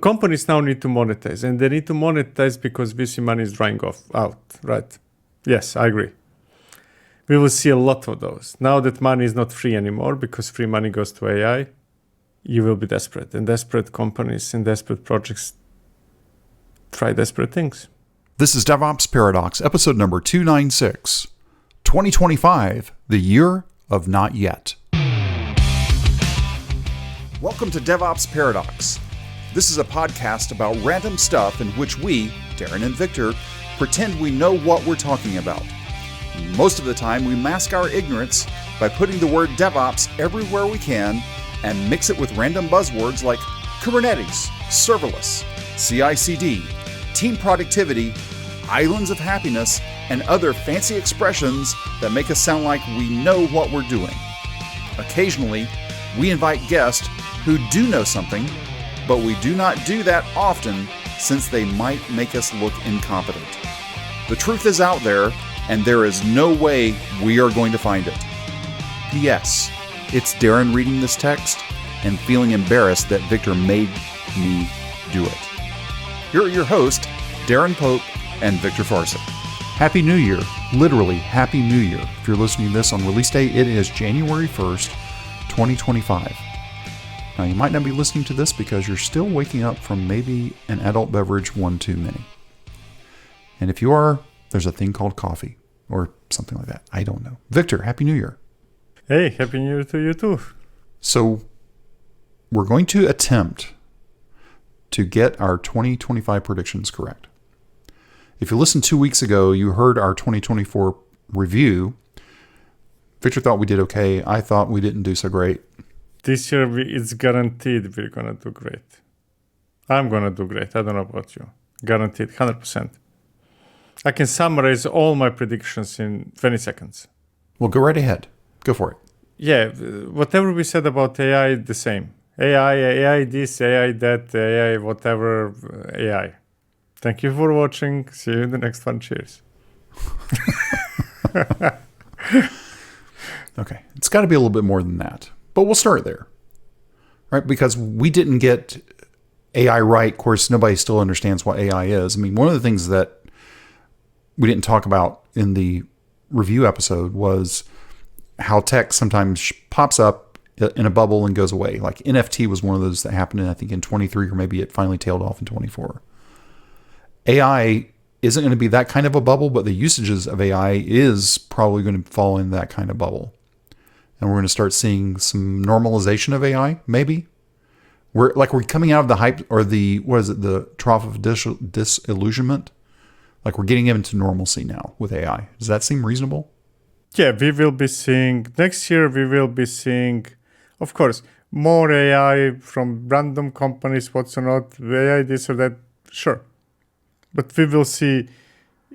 Companies now need to monetize, and they need to monetize because VC money is drying out, right? Yes, I agree. We will see a lot of those. Now that money is not free anymore because free money goes to AI, you will be desperate. And desperate companies and desperate projects try desperate things. This is DevOps Paradox, episode number 296. 2025, the year of not yet. Welcome to DevOps Paradox. This is a podcast about random stuff in which we, Darin and Viktor, pretend we know what we're talking about. Most of the time, we mask our ignorance by putting the word DevOps everywhere we can and mix it with random buzzwords like Kubernetes, serverless, CI/CD, team productivity, islands of happiness, and other fancy expressions that make us sound like we know what we're doing. Occasionally, we invite guests who do know something, but we do not do that often since they might make us look incompetent. The truth is out there, and there is no way we are going to find it. P.S. It's Darin reading this text and feeling embarrassed that Viktor made me do it. Here are your hosts, Darin Pope and Viktor Farsic. Happy New Year. Literally, Happy New Year. If you're listening to this on release day, it is January 1st, 2025. Now, you might not be listening to this because you're still waking up from maybe an adult beverage one too many. And if you are, there's a thing called coffee or something like that. I don't know. Viktor, Happy New Year. Hey, Happy New Year to you too. So we're going to attempt to get our 2025 predictions correct. If you listened 2 weeks ago, you heard our 2024 review. Viktor thought we did okay. I thought we didn't do so great. This year, it's guaranteed we're going to do great. I'm going to do great. I don't know about you. Guaranteed, 100%. I can summarize all my predictions in 20 seconds. Well, go right ahead. Go for it. Yeah, whatever we said about AI, the same. AI this, AI that, AI whatever, AI. Thank you for watching. See you in the next one. Cheers. Okay. It's got to be a little bit more than that. But we'll start there, right? Because we didn't get AI right. Of course, nobody still understands what AI is. I mean, one of the things that we didn't talk about in the review episode was how tech sometimes pops up in a bubble and goes away. Like NFT was one of those that happened, I think, in 23, or maybe it finally tailed off in 24. AI isn't going to be that kind of a bubble, but the usages of AI is probably going to fall in that kind of bubble. And we're going to start seeing some normalization of AI, maybe. We're coming out of the hype or the trough of disillusionment. Like we're getting into normalcy now with AI. Does that seem reasonable? Yeah, we will be seeing, next year we will be seeing, of course, more AI from random companies, what's or not, AI this or that, sure. But we will see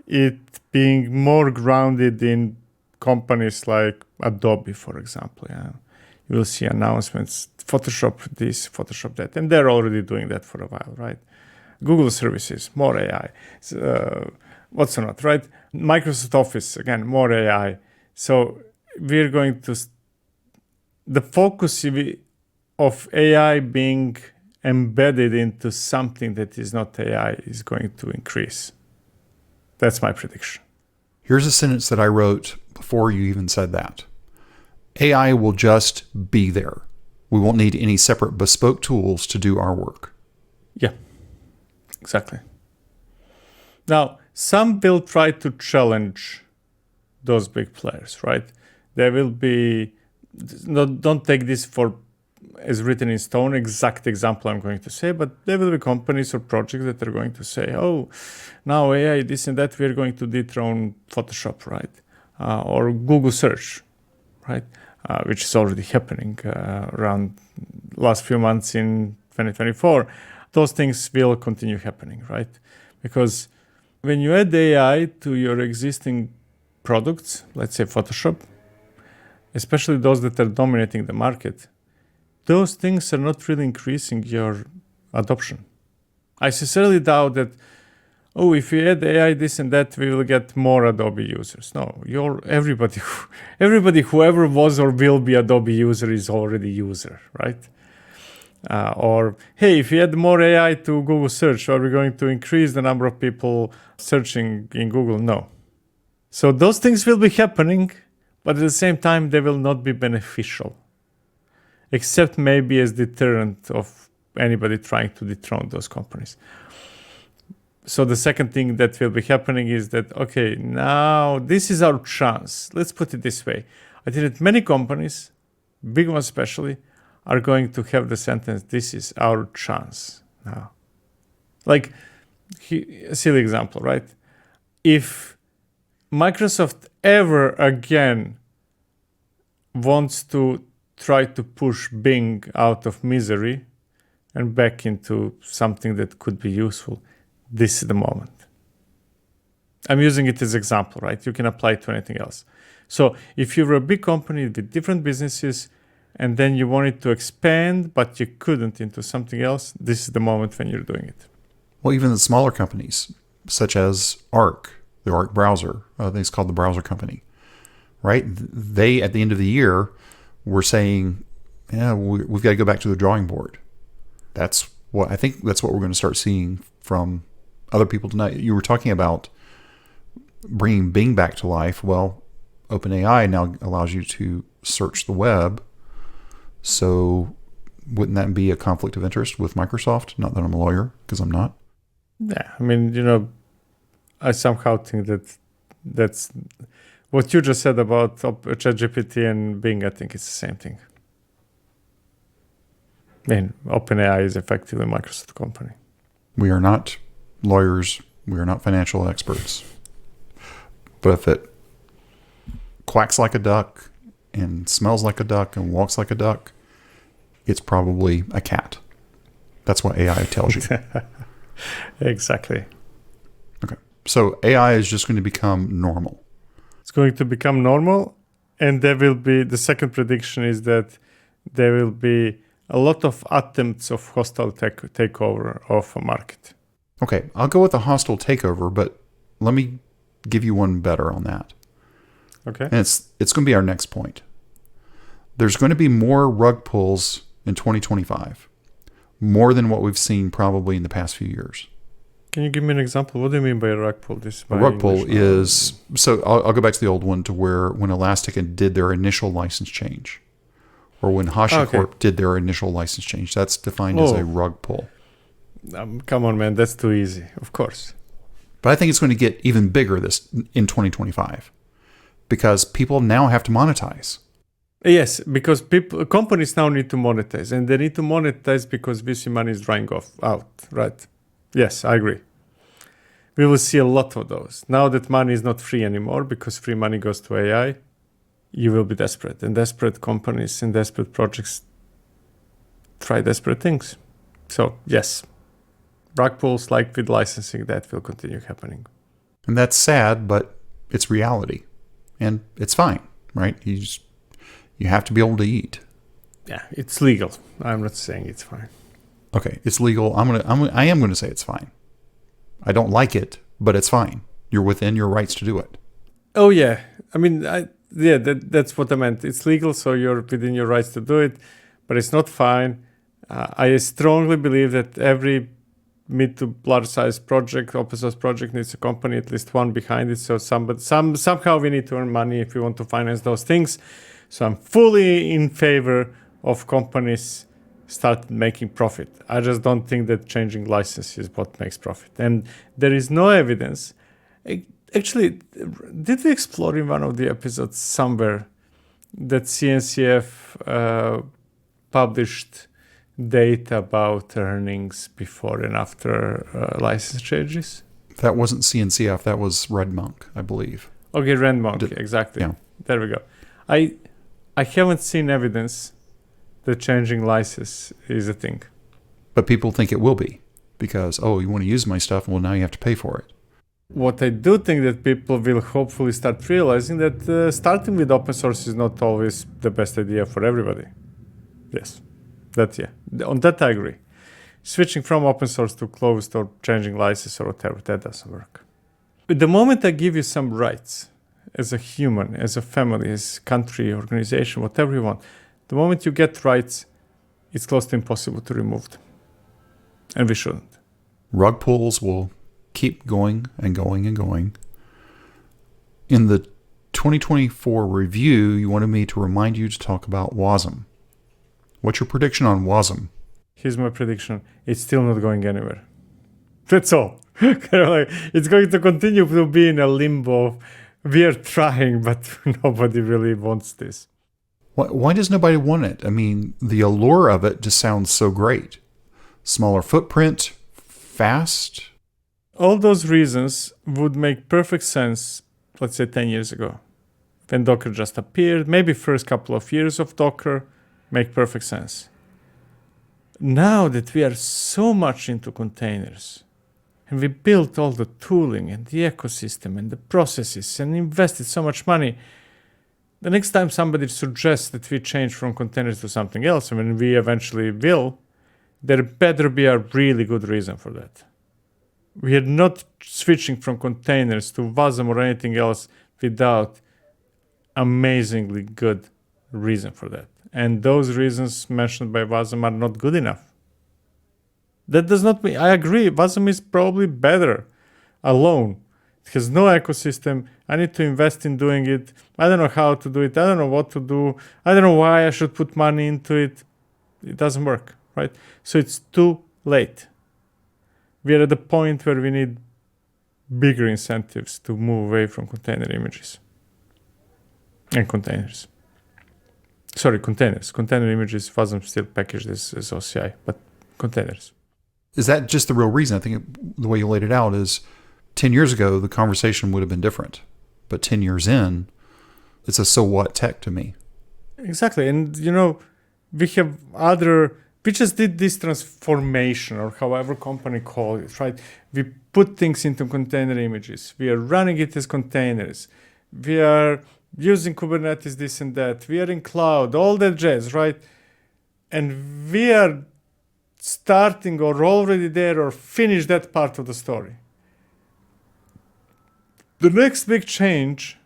it being more grounded in companies like Adobe, for example. Yeah. You will see announcements, Photoshop this, Photoshop that. And they're already doing that for a while, right? Google services, more AI. What's or not, right? Microsoft Office, again, more AI. So we're going to... The focus of AI being embedded into something that is not AI is going to increase. That's my prediction. Here's a sentence that I wrote before you even said that. AI will just be there. We won't need any separate bespoke tools to do our work. Yeah, exactly. Now, some will try to challenge those big players, right? There will be, don't take this for as written in stone, exact example I'm going to say, but there will be companies or projects that are going to say, oh, now AI, this and that, we're going to dethrone Photoshop, right? Or Google search, right? Which is already happening around last few months in 2024. Those things will continue happening, right? Because when you add AI to your existing products, let's say Photoshop, especially those that are dominating the market, those things are not really increasing your adoption. I sincerely doubt that, if we add AI, this and that, we will get more Adobe users. No, everybody, whoever was or will be Adobe user is already user, right? Or, hey, if we add more AI to Google search, are we going to increase the number of people searching in Google? No. So those things will be happening, but at the same time, they will not be beneficial, except maybe as deterrent of anybody trying to dethrone those companies. So the second thing that will be happening is that, okay, now this is our chance. Let's put it this way. I think that many companies, big ones especially, are going to have the sentence, this is our chance now. Like, a silly example, right? If Microsoft ever again wants to try to push Bing out of misery and back into something that could be useful, this is the moment. I'm using it as an example, right? You can apply it to anything else. So if you're a big company with different businesses and then you wanted to expand, but you couldn't into something else, this is the moment when you're doing it. Well, even the smaller companies, such as Arc, the Arc browser, I think it's called the browser company, right? They, at the end of the year, were saying, yeah, we've got to go back to the drawing board. I think that's what we're going to start seeing from other people tonight. You were talking about bringing Bing back to life. Well, OpenAI now allows you to search the web. So wouldn't that be a conflict of interest with Microsoft? Not that I'm a lawyer, because I'm not. Yeah, I mean, I somehow think that's what you just said about ChatGPT and Bing. I think it's the same thing. I mean, OpenAI is effectively a Microsoft company. We are not lawyers. We are not financial experts. But if it quacks like a duck and smells like a duck and walks like a duck, it's probably a cat. That's what AI tells you. Exactly. Okay. So AI is just going to become normal. It's going to become normal. And there will be, the second prediction is that there will be a lot of attempts of hostile takeover of a market. Okay. I'll go with the hostile takeover, but let me give you one better on that. Okay. And it's going to be our next point. There's going to be more rug pulls in 2025, more than what we've seen probably in the past few years. Can you give me an example? What do you mean by a rug pull? A rug pull is, so I'll go back to the old one, to where when Elastic did their initial license change, or when HashiCorp did their initial license change, that's defined as a rug pull. Come on, man, that's too easy. Of course. But I think it's going to get even bigger in 2025, because people now have to monetize. Yes, because companies now need to monetize, and they need to monetize because VC money is drying out, right? Yes, I agree. We will see a lot of those. Now that money is not free anymore because free money goes to AI, you will be desperate. And desperate companies and desperate projects try desperate things. So, yes, rug pulls like with licensing, that will continue happening. And that's sad, but it's reality. And it's fine, right? You have to be able to eat. Yeah, it's legal. I'm not saying it's fine. Okay, it's legal. I am going to say it's fine. I don't like it, but it's fine. You're within your rights to do it. Oh yeah, I mean, that's what I meant. It's legal, so you're within your rights to do it, but it's not fine. I strongly believe that every mid to large size project, open source project, needs a company, at least one behind it. So somehow we need to earn money if we want to finance those things. So I'm fully in favor of companies start making profit. I just don't think that changing license is what makes profit. And there is no evidence. Actually, did we explore in one of the episodes somewhere that CNCF published data about earnings before and after license changes? That wasn't CNCF. That was Red Monk, I believe. Okay, Red Monk, exactly. Yeah. There we go. I haven't seen evidence that changing license is a thing. But people think it will be, because, you want to use my stuff? Well, now you have to pay for it. What I do think that people will hopefully start realizing that starting with open source is not always the best idea for everybody. Yes, on that I agree. Switching from open source to closed or changing license or whatever, that doesn't work. But the moment I give you some rights as a human, as a family, as a country, organization, whatever you want, the moment you get rights, it's close to impossible to remove them. And we shouldn't. Rug pulls will keep going and going and going. In the 2024 review, you wanted me to remind you to talk about WASM. What's your prediction on WASM? Here's my prediction. It's still not going anywhere. That's all. It's going to continue to be in a limbo. We are trying, but nobody really wants this. Why does nobody want it? I mean, the allure of it just sounds so great. Smaller footprint, fast. All those reasons would make perfect sense, let's say 10 years ago. When Docker just appeared, maybe first couple of years of Docker, make perfect sense. Now that we are so much into containers, and we built all the tooling and the ecosystem and the processes and invested so much money, the next time somebody suggests that we change from containers to something else, and when we eventually will, there better be a really good reason for that. We are not switching from containers to WASM or anything else without amazingly good reason for that. And those reasons mentioned by WASM are not good enough. That does not mean, I agree, WASM is probably better alone. It has no ecosystem. I need to invest in doing it. I don't know how to do it. I don't know what to do. I don't know why I should put money into it. It doesn't work, right? So it's too late. We are at the point where we need bigger incentives to move away from container images and containers. Sorry, containers. Container images wasn't still packaged as OCI, but containers. Is that just the real reason? I think the way you laid it out is 10 years ago, the conversation would have been different. But 10 years in, it's a so what tech to me. Exactly. And, we have we just did this transformation, or however company call it, right? We put things into container images. We are running it as containers. We are using Kubernetes, this and that. We are in cloud, all that jazz, right? And we are starting or already there or finished that part of the story. The next big change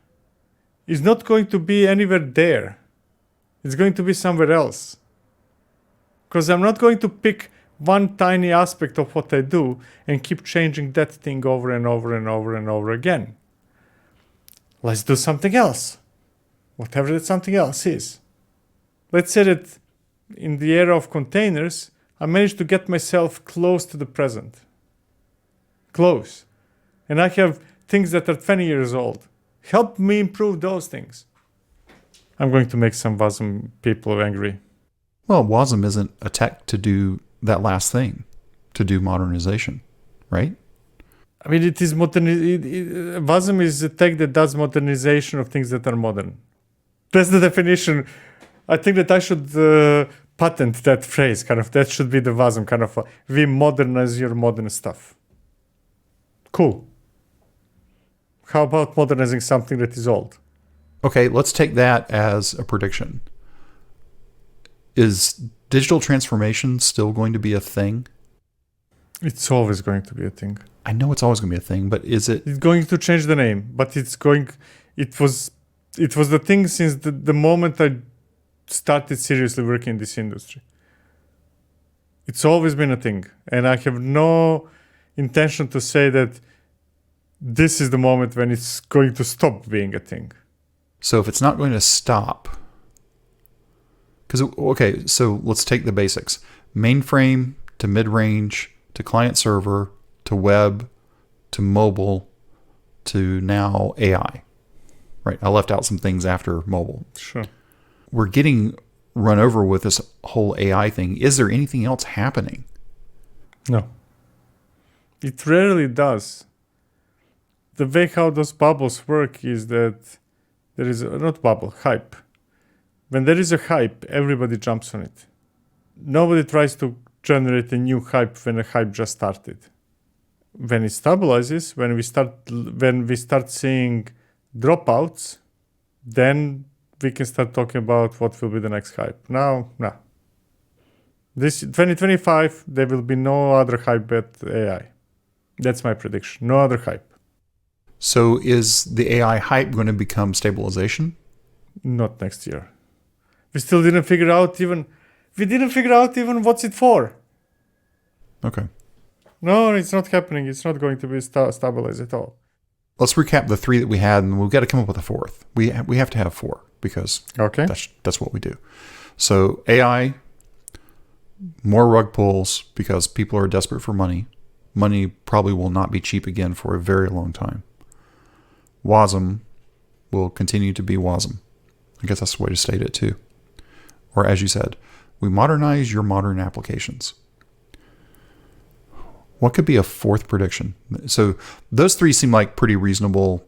is not going to be anywhere there. It's going to be somewhere else. Because I'm not going to pick one tiny aspect of what I do and keep changing that thing over and over and over and over again. Let's do something else. Whatever that something else is. Let's say that in the era of containers, I managed to get myself close to the present. Close. And I have things that are 20 years old. Help me improve those things. I'm going to make some WASM people angry. Well, WASM isn't a tech to do that last thing, to do modernization, right? I mean, it is WASM is a tech that does modernization of things that are modern. That's the definition. I think that I should patent that phrase, that should be the WASM, we modernize your modern stuff. Cool. How about modernizing something that is old? Okay, let's take that as a prediction. Is digital transformation still going to be a thing? It's always going to be a thing. I know it's always going to be a thing, but is it? It's going to change the name, but it was the thing since the moment I started seriously working in this industry. It's always been a thing. And I have no intention to say that this is the moment when it's going to stop being a thing. So if it's not going to stop, so let's take the basics. Mainframe to mid-range to client server to web to mobile to now AI. Right? I left out some things after mobile. Sure. We're getting run over with this whole AI thing. Is there anything else happening? No. It rarely does. The way how those bubbles work is that there is hype. When there is a hype, everybody jumps on it. Nobody tries to generate a new hype when a hype just started. When it stabilizes, when we start seeing dropouts, then we can start talking about what will be the next hype. Now, no. This 2025, there will be no other hype but AI. That's my prediction. No other hype. So is the AI hype going to become stabilization? Not next year. We still didn't figure out we didn't figure out even what's it for. Okay. No, it's not happening. It's not going to be stabilized at all. Let's recap the 3 that we had, and we've got to come up with a 4th. We have to have 4 because that's what we do. So AI, more rug pulls because people are desperate for money. Money probably will not be cheap again for a very long time. WASM will continue to be WASM. I guess that's the way to state it too. Or as you said, we modernize your modern applications. What could be a 4th prediction? So those 3 seem like pretty reasonable.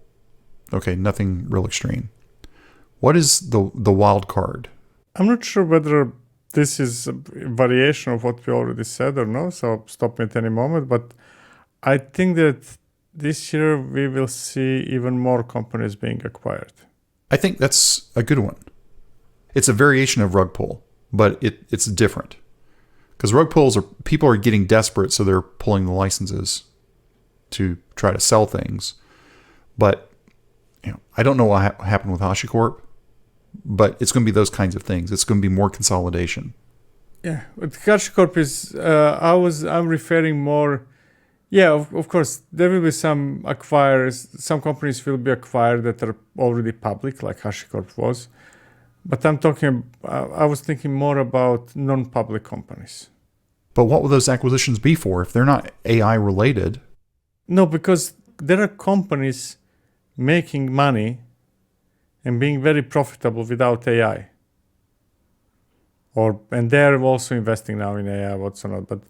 Okay, nothing real extreme. What is the wild card? I'm not sure whether this is a variation of what we already said or no, so stop me at any moment. But I think that this year we will see even more companies being acquired. I think that's a good one. It's a variation of rug pull, but it's different. Because rug pulls people are getting desperate, so they're pulling the licenses to try to sell things. But I don't know what happened with HashiCorp, but it's going to be those kinds of things. It's going to be more consolidation. Yeah, with HashiCorp is I'm referring more. Yeah, of course there will be some acquirers. Some companies will be acquired that are already public, like HashiCorp was. But I was thinking more about non-public companies. But what will those acquisitions be for if they're not AI related? No, because there are companies making money and being very profitable without AI. And they're also investing now in AI, what's not. But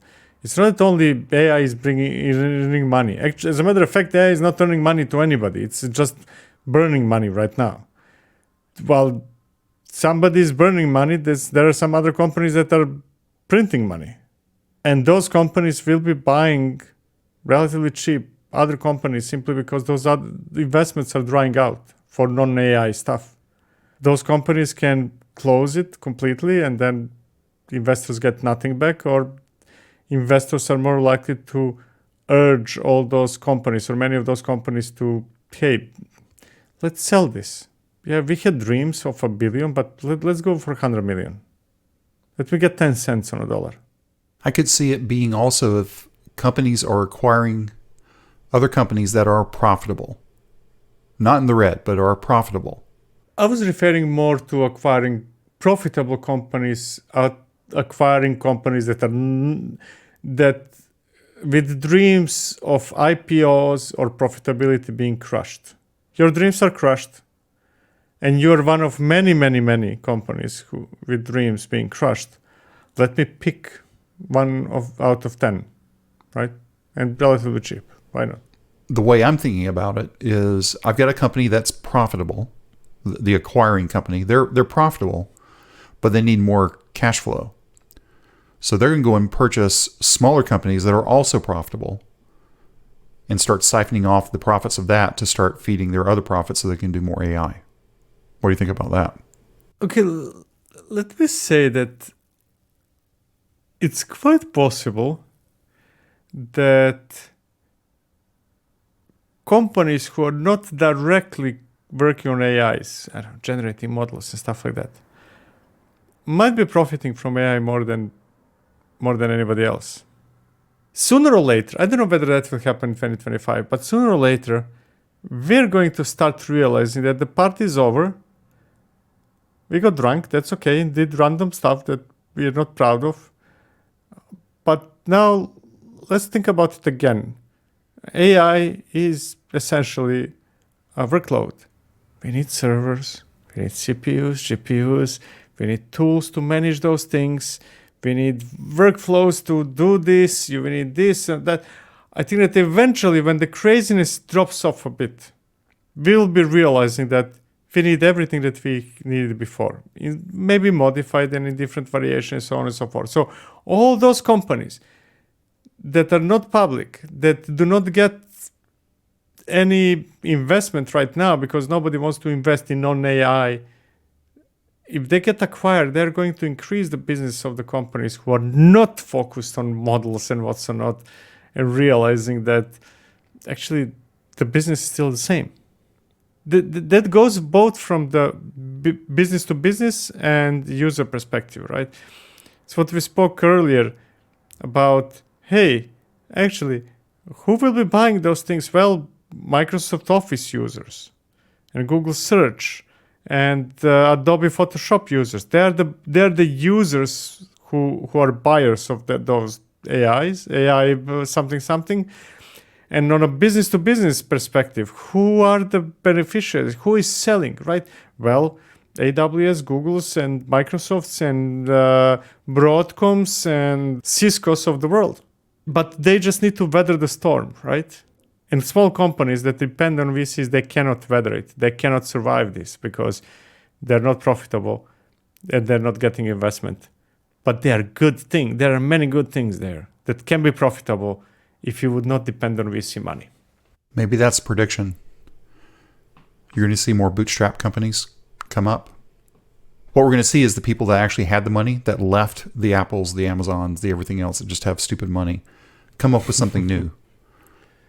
it's not only AI is earning money. Actually, as a matter of fact, AI is not earning money to anybody. It's just burning money right now. While somebody is burning money, there are some other companies that are printing money. And those companies will be buying relatively cheap other companies simply because those other investments are drying out for non-AI stuff. Those companies can close it completely and then investors get nothing back, or investors are more likely to urge all those companies or many of those companies to, hey, let's sell this. Yeah, we had dreams of $1 billion, but let's go for 100 million. Let me get 10 cents on a dollar. I could see it being also if companies are acquiring other companies that are profitable. Not in the red, but are profitable. I was referring more to acquiring profitable companies, acquiring companies that with dreams of IPOs or profitability being crushed. Your dreams are crushed. And you're one of many, many, many companies with dreams being crushed. Let me pick out of 10, right? And relatively cheap. Why not? The way I'm thinking about it is I've got a company that's profitable, the acquiring company. They're profitable, but they need more cash flow. So they're going to go and purchase smaller companies that are also profitable and start siphoning off the profits of that to start feeding their other profits so they can do more AI. What do you think about that? Okay, let me say that it's quite possible that companies who are not directly working on AIs, generating models and stuff like that, might be profiting from AI more than anybody else. Sooner or later, I don't know whether that will happen in 2025, but sooner or later, we're going to start realizing that the party is over. We got drunk, that's okay, and did random stuff that we're not proud of. But now, let's think about it again. AI is essentially a workload. We need servers, we need CPUs, GPUs, we need tools to manage those things, we need workflows to do this, we need this and that. I think that eventually, when the craziness drops off a bit, we'll be realizing that we need everything that we needed before, maybe modified and in different variations, so on and so forth. So all those companies that are not public, that do not get any investment right now because nobody wants to invest in non-AI, if they get acquired, they're going to increase the business of the companies who are not focused on models and what's not, and realizing that actually the business is still the same. That goes both from the business to business and user perspective, right? It's what we spoke earlier about, hey, actually, who will be buying those things? Well, Microsoft Office users and Google Search and Adobe Photoshop users. They're the users who are buyers of those AI something. And on a business-to-business perspective, who are the beneficiaries? Who is selling, right? Well, AWS, Google's, and Microsoft's, and Broadcom's, and Cisco's of the world. But they just need to weather the storm, right? And small companies that depend on VCs, they cannot weather it. They cannot survive this because they're not profitable and they're not getting investment. But they are good things. There are many good things there that can be profitable if you would not depend on VC money. Maybe that's a prediction. You're going to see more bootstrap companies come up. What we're going to see is the people that actually had the money, that left the Apples, the Amazons, the everything else that just have stupid money, come up with something new,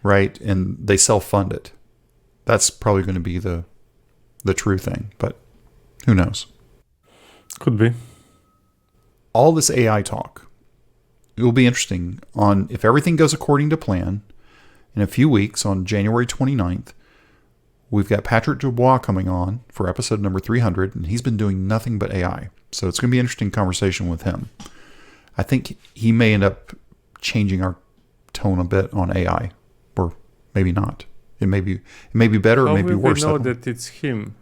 right? And they self-fund it. That's probably going to be the true thing, but who knows? Could be. All this AI talk, it will be interesting on if everything goes according to plan. In a few weeks, on January 29th, we've got Patrick Dubois coming on for episode number 300, and he's been doing nothing but AI. So it's going to be an interesting conversation with him. I think he may end up changing our tone a bit on AI, or maybe not. It may be better, it may be worse. How will we know that it's him?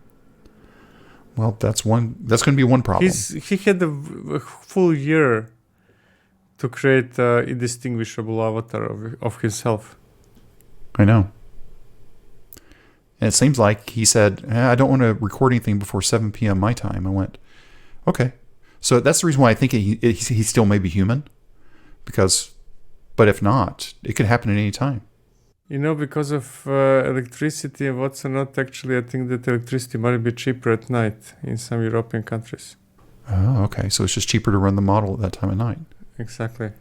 Well, that's going to be one problem. He had a full year to create an indistinguishable avatar of himself. I know. And it seems like he said, I don't want to record anything before 7 p.m. my time. I went, okay. So that's the reason why I think he still may be human. But if not, it could happen at any time. Because of electricity and what's not, actually, I think that electricity might be cheaper at night in some European countries. Oh, okay. So it's just cheaper to run the model at that time of night. Exactly.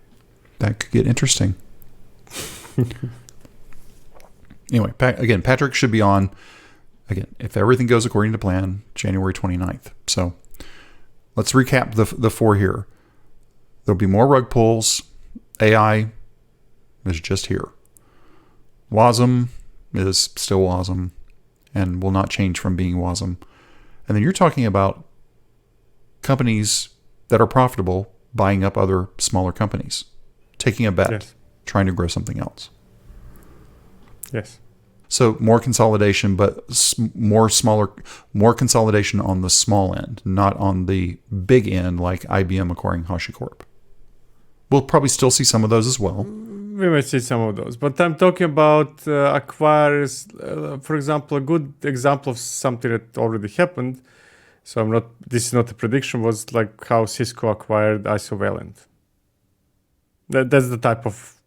That could get interesting. Anyway, again, Patrick should be on, again, if everything goes according to plan, January 29th. So let's recap the four here. There'll be more rug pulls. AI is just here. WASM is still WASM and will not change from being WASM. And then you're talking about companies that are profitable buying up other smaller companies, taking a bet, yes, trying to grow something else. Yes. So more consolidation, but more consolidation on the small end, not on the big end like IBM acquiring HashiCorp. We'll probably still see some of those as well. We might see some of those, but I'm talking about acquirers. For example, a good example of something that already happened. So this is not a prediction, was like how Cisco acquired Isovalent. That's the type of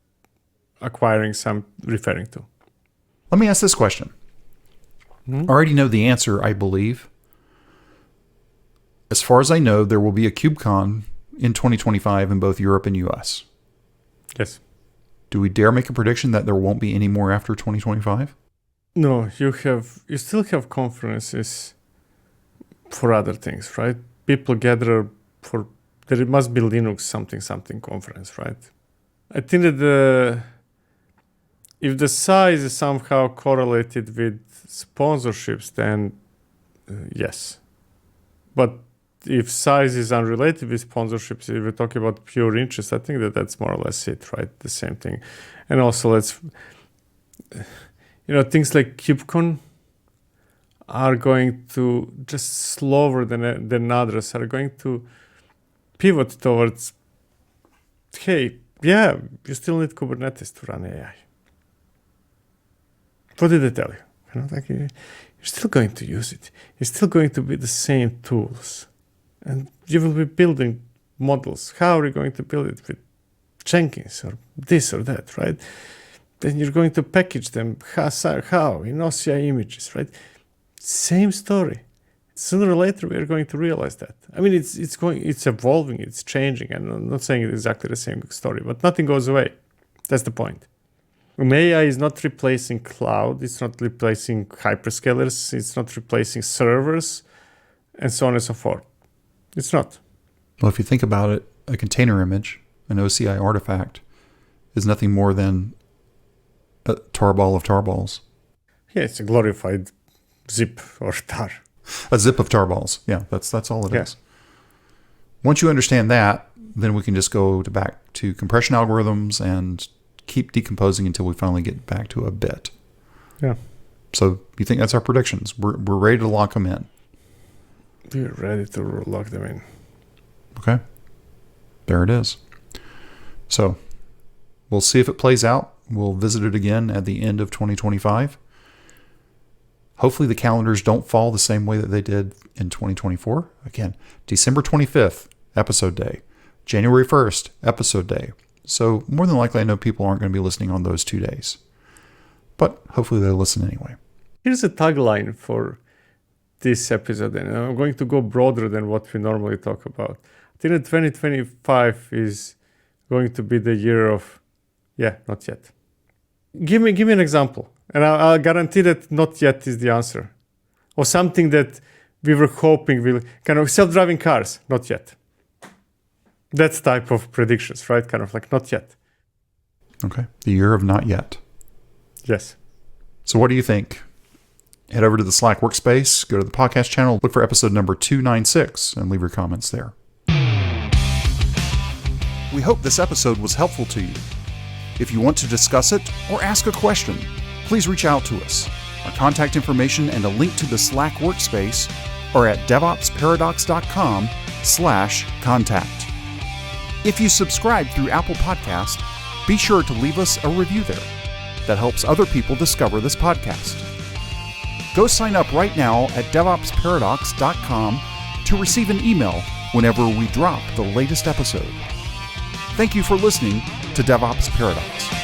acquiring I'm referring to. Let me ask this question. I already know the answer, I believe. As far as I know, there will be a KubeCon in 2025 in both Europe and US. Yes. Do we dare make a prediction that there won't be any more after 2025? No, you still have conferences for other things, right? People gather there must be Linux something conference, right? I think that if the size is somehow correlated with sponsorships, then yes. But if size is unrelated with sponsorships, if we're talking about pure interest, I think that's more or less it, right? The same thing. And also things like KubeCon are going to, just slower than others, are going to pivot towards, hey, yeah, you still need Kubernetes to run AI. What did they tell you? You're still going to use it. It's still going to be the same tools. And you will be building models. How are you going to build it? With Jenkins or this or that, right? Then you're going to package them. How? In OCI images, right? Same story. Sooner or later, we are going to realize that. I mean, it's evolving, it's changing. And I'm not saying it's exactly the same story, but nothing goes away. That's the point. And AI is not replacing cloud. It's not replacing hyperscalers. It's not replacing servers, and so on and so forth. It's not. Well, if you think about it, a container image, an OCI artifact, is nothing more than a tarball of tarballs. Yeah, it's a glorified zip or tar. A zip of tarballs. Yeah, that's all it is. Once you understand that, then we can just go back to compression algorithms and keep decomposing until we finally get back to a bit. Yeah. So you think that's our predictions? We're ready to lock them in. We're ready to lock them in. Okay. There it is. So we'll see if it plays out. We'll visit it again at the end of 2025. Hopefully the calendars don't fall the same way that they did in 2024. Again, December 25th, episode day. January 1st, episode day. So more than likely, I know people aren't going to be listening on those 2 days. But hopefully they'll listen anyway. Here's a tagline for this episode, and I'm going to go broader than what we normally talk about. I think that 2025 is going to be the year of, not yet. Give me an example, and I'll guarantee that not yet is the answer. Or something that we were hoping will, kind of self-driving cars, not yet. That type of predictions, right? Kind of like not yet. Okay. The year of not yet. Yes. So what do you think? Head over to the Slack workspace, go to the podcast channel, look for episode number 296, and leave your comments there. We hope this episode was helpful to you. If you want to discuss it or ask a question, please reach out to us. Our contact information and a link to the Slack workspace are at devopsparadox.com/contact. If you subscribe through Apple Podcast, be sure to leave us a review there. That helps other people discover this podcast. Go sign up right now at devopsparadox.com to receive an email whenever we drop the latest episode. Thank you for listening to DevOps Paradox.